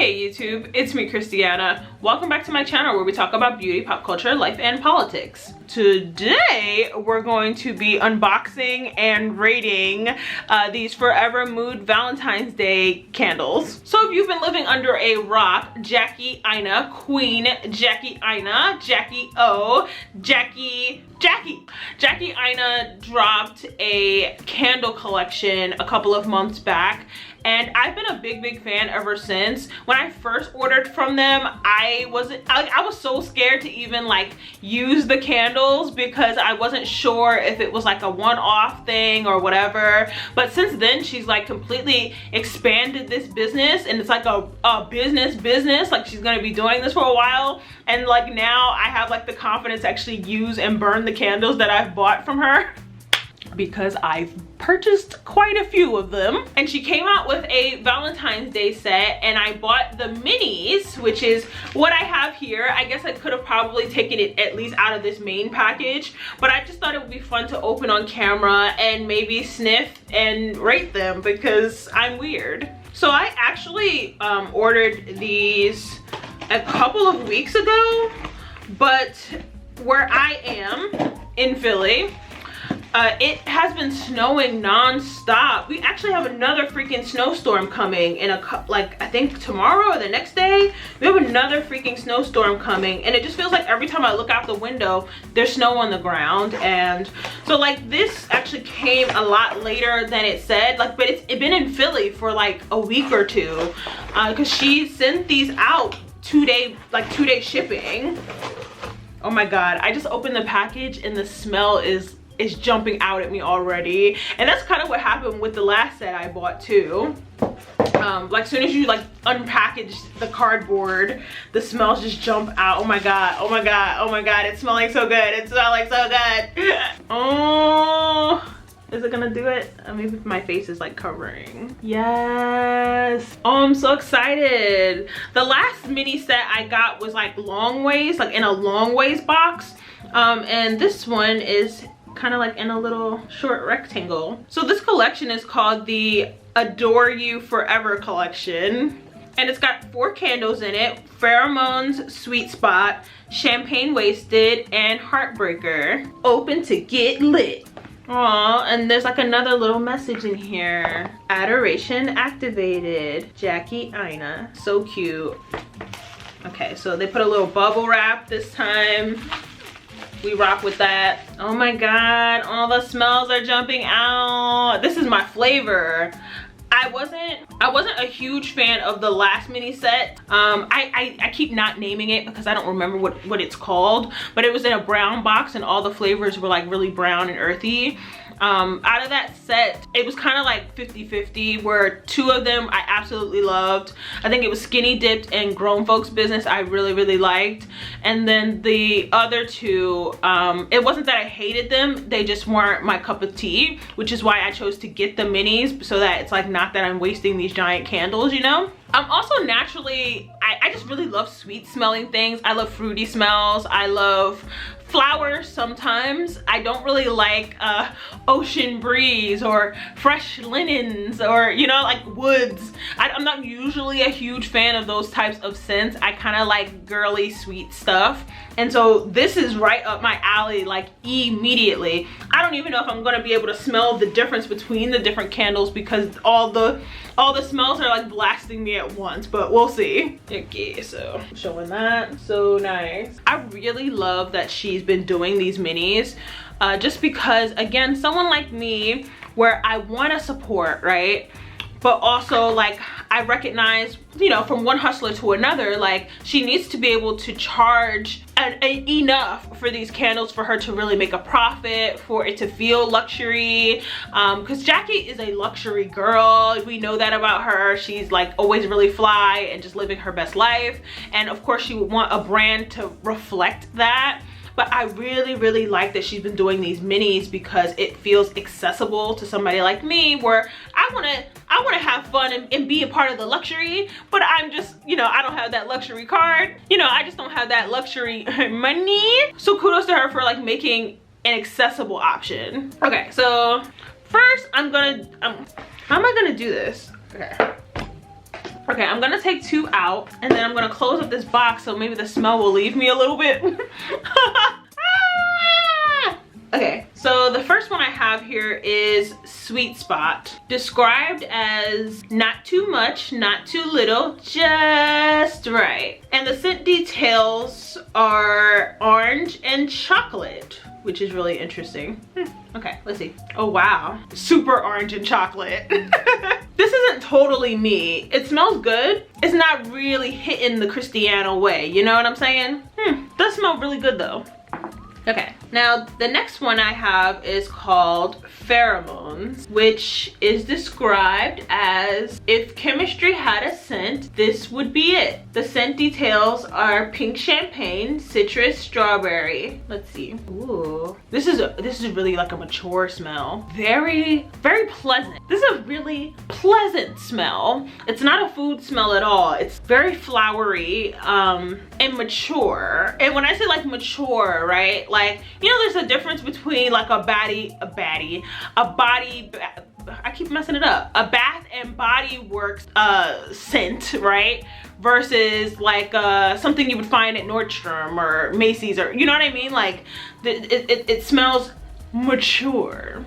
Hey YouTube, it's me Kristianna. Welcome back to my channel where we talk about beauty, pop culture, life, and politics. Today we're going to be unboxing and rating these Forever Mood Valentine's Day candles. So if you've been living under a rock, Jackie Aina, Queen Jackie Aina, Jackie O, Jackie Aina dropped a candle collection a couple of months back, and I've been a big fan ever since. When I first ordered from them, I was so scared to even like use the candles because I wasn't sure if it was like a one-off thing or whatever. But since then, she's like completely expanded this business, and it's like a business. Like she's gonna be doing this for a while, and like now I have like the confidence to actually use and burn the candles that I've bought from her, because I've purchased quite a few of them. And she came out with a Valentine's Day set, and I bought the minis, which is what I have here. I guess I could have probably taken it at least out of this main package, but I just thought it would be fun to open on camera and maybe sniff and rate them because I'm weird. So I actually ordered these a couple of weeks ago, but where I am in Philly, it has been snowing non-stop. We actually have another freaking snowstorm coming in I think tomorrow or the next day. We have another freaking snowstorm coming, and it just feels like every time I look out the window there's snow on the ground. And so like this actually came a lot later than it said, like, but it's been in Philly for like a week or two, because she sent these out two-day shipping. Oh my god, I just opened the package and the smell is jumping out at me already. And that's kind of what happened with the last set I bought too. Like soon as you like unpackage the cardboard, the smells just jump out. Oh my god, oh my god, oh my god, it's smelling so good. It's smelling so good. Oh, is it gonna do it? Maybe my face is like covering. Yes. Oh, I'm so excited. The last mini set I got was like long ways, like in a long ways box. And this one is kind of like in a little short rectangle. So this collection is called the Adore You Forever collection, and it's got 4 candles in it: Pheromones, Sweet Spot, Champagne Wasted, and Heartbreaker. Open to get lit. Aw, and there's like another little message in here: Adoration activated, Jackie Aina. So cute. Okay, so they put a little bubble wrap this time. We rock with that. Oh my god, all the smells are jumping out. This is my flavor. I wasn't a huge fan of the last mini set. I keep not naming it because I don't remember what it's called, but it was in a brown box and all the flavors were like really brown and earthy. Out of that set, it was kind of like 50-50, where 2 of them I absolutely loved. I think it was Skinny Dipped and Grown Folks Business I really liked. And then the other 2, it wasn't that I hated them, they just weren't my cup of tea, which is why I chose to get the minis, so that it's like not that I'm wasting these giant candles, you know? I'm also naturally, I just really love sweet smelling things. I love fruity smells. I love flowers sometimes. I don't really like ocean breeze or fresh linens or, you know, like woods. I'm not usually a huge fan of those types of scents. I kind of like girly sweet stuff. And so this is right up my alley, like immediately. I don't even know if I'm gonna be able to smell the difference between the different candles because all the smells are like blasting me at once, but we'll see. Okay, so I'm showing that. So nice. I really love that she's been doing these minis, just because, again, someone like me, where I want to support, right? But also, like, I recognize, you know, from one hustler to another, like, she needs to be able to charge enough for these candles for her to really make a profit, for it to feel luxury. Because Jackie is a luxury girl. We know that about her. She's like always really fly and just living her best life. And of course, she would want a brand to reflect that. But I really like that she's been doing these minis because it feels accessible to somebody like me, where I want to have fun and be a part of the luxury, but I'm just, you know, I don't have that luxury card. You know, I just don't have that luxury money. So kudos to her for like making an accessible option. Okay, so first how am I gonna do this? Okay. Okay, I'm gonna take 2 out and then I'm gonna close up this box so maybe the smell will leave me a little bit. Okay, so the first one I have here is Sweet Spot, described as not too much, not too little, just right. And the scent details are orange and chocolate, which is really interesting. Okay, let's see. Oh wow, super orange and chocolate. This isn't totally me. It smells good. It's not really hitting the Kristianna way, you know what I'm saying? Does smell really good though. Okay, now the next one I have is called Pheromones, which is described as if chemistry had a scent, this would be it. The scent details are pink champagne, citrus, strawberry. Let's see. Ooh, this is really like a mature smell. Very, very pleasant. This is a really pleasant smell. It's not a food smell at all. It's very flowery and mature. And when I say like mature, right? Like, you know, there's a difference between like a Bath and Body Works scent, right? Versus like something you would find at Nordstrom or Macy's, or you know what I mean? Like it smells mature.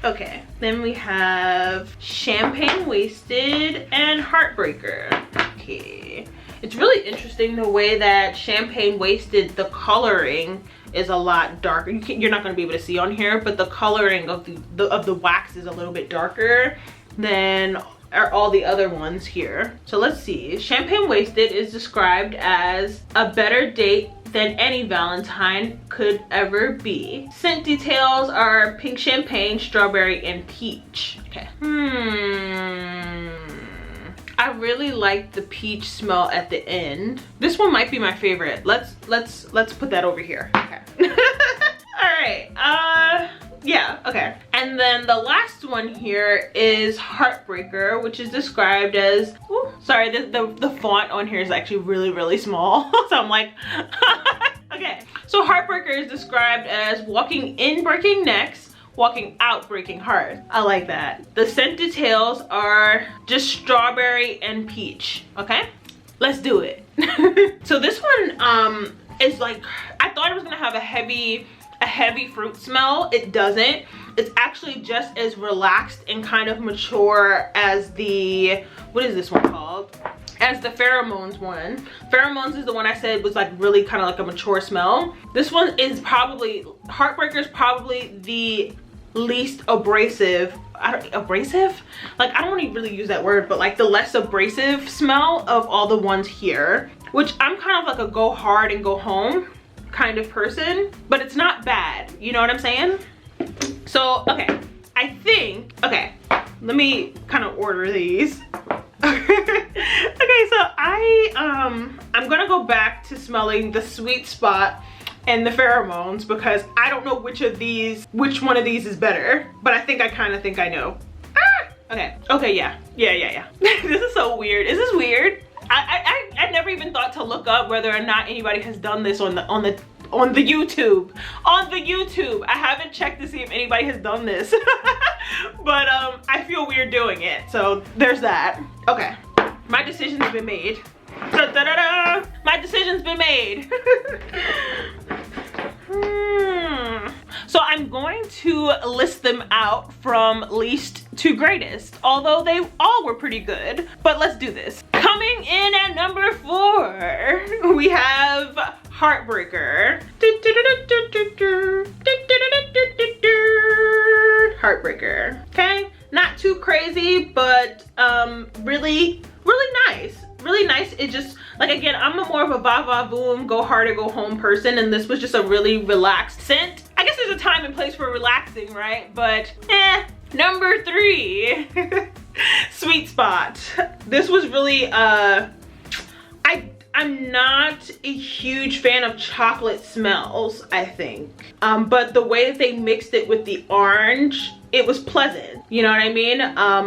Okay, then we have Champagne Wasted and Heartbreaker. Okay. It's really interesting the way that Champagne Wasted, the coloring is a lot darker. You're not going to be able to see on here, but the coloring of the wax is a little bit darker than all the other ones here. So let's see. Champagne Wasted is described as a better date than any Valentine could ever be. Scent details are pink champagne, strawberry, and peach. Okay. I really like the peach smell at the end. This one might be my favorite. Let's put that over here. Okay. All right. Yeah, okay. And then the last one here is Heartbreaker, which is described as, ooh, sorry, the font on here is actually really, really small. So I'm like, okay. So Heartbreaker is described as walking in breaking necks, walking out breaking hearts. I like that. The scent details are just strawberry and peach. Okay, let's do it. So this one is like, I thought it was gonna have a heavy fruit smell. It doesn't. It's actually just as relaxed and kind of mature as the, what is this one called? As the Pheromones one. Pheromones is the one I said was like really kind of like a mature smell. This one is probably, Heartbreaker is probably the least abrasive. Abrasive? Like, I don't want to really use that word, but like the less abrasive smell of all the ones here, which I'm kind of like a go hard and go home kind of person, but it's not bad. You know what I'm saying? So, okay, I think, okay, let me kind of order these. Okay, so I'm gonna go back to smelling the Sweet Spot and the Pheromones because I don't know which one of these is better, but I kind of think I know. Okay, yeah. This is so weird. Is this weird? I never even thought to look up whether or not anybody has done this on the YouTube. On the YouTube. I haven't checked to see if anybody has done this. But I feel weird doing it. So there's that. Okay. My decision's been made. Da, da, da, da. My decision's been made. So I'm going to list them out from least to greatest, although they all were pretty good. But let's do this. Coming in at number 4, we have Heartbreaker. Heartbreaker. Okay, not too crazy, but really nice. Really nice. It just, like, again, I'm more of a va-va-voom, go hard or go home person, and this was just a really relaxed scent. I guess there's a time and place for relaxing, right? But number 3. Sweet Spot. This was really I'm not a huge fan of chocolate smells, I think. But the way that they mixed it with the orange, it was pleasant. You know what I mean?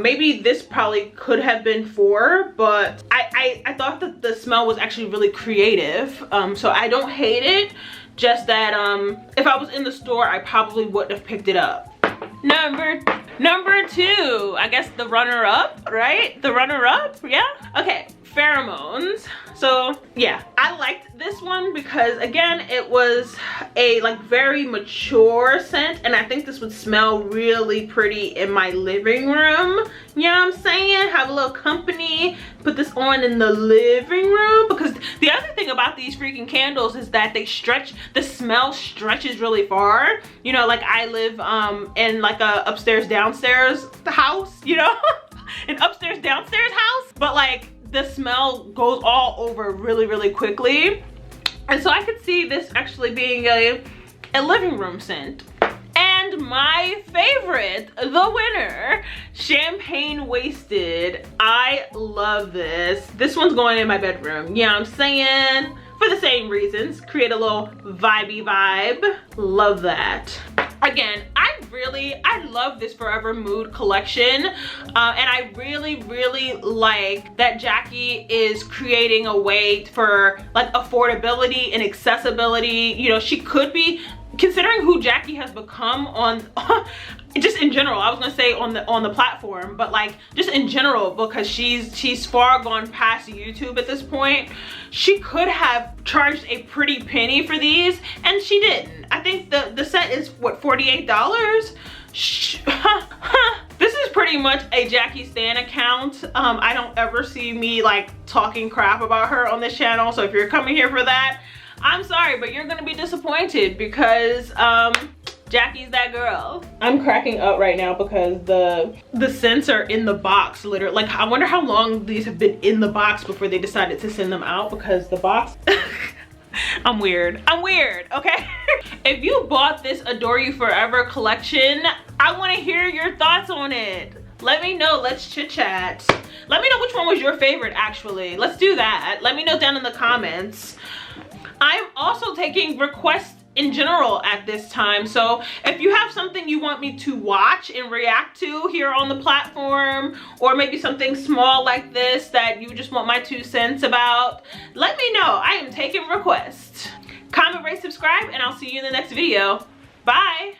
Maybe this probably could have been 4, but I thought that the smell was actually really creative. So I don't hate it. Just that if I was in the store, I probably wouldn't have picked it up. Number Number 2, I guess the runner-up, right? The runner-up, yeah? Okay, pheromones. So yeah, I liked this one because again, it was a like very mature scent, and I think this would smell really pretty in my living room. You know what I'm saying? Have a little company, put this on in the living room, because the other thing about these freaking candles is that they stretch, the smell stretches really far. You know, like I live in like a upstairs downstairs house, you know? An upstairs downstairs house, but like the smell goes all over really quickly, and so I could see this actually being a living room scent. And my favorite, the winner, Champagne Wasted. I love this. This one's going in my bedroom, you know what I'm saying? For the same reasons, create a little vibey vibe. Love that. Again, I love this Forever Mood collection, and I really like that Jackie is creating a way for like affordability and accessibility. You know, she could be, considering who Jackie has become on just in general, I was gonna say on the platform, but like just in general, because she's far gone past YouTube at this point. She could have charged a pretty penny for these, and she didn't. I think the set is what, $48? This is pretty much a Jackie Stan account. I don't ever see me like talking crap about her on this channel, so if you're coming here for that, I'm sorry, but you're gonna be disappointed, because Jackie's that girl. I'm cracking up right now because the scents are in the box, literally. Like, I wonder how long these have been in the box before they decided to send them out, because the box I'm weird, okay? If you bought this Adore You Forever collection, I want to hear your thoughts on it. Let me know, let's chit chat. Let me know which one was your favorite, actually. Let's do that. Let me know down in the comments. I'm also taking requests in general at this time, so if you have something you want me to watch and react to here on the platform, or maybe something small like this that you just want my 2 cents about, let me know. I am taking requests. Comment, rate, subscribe, and I'll see you in the next video. Bye.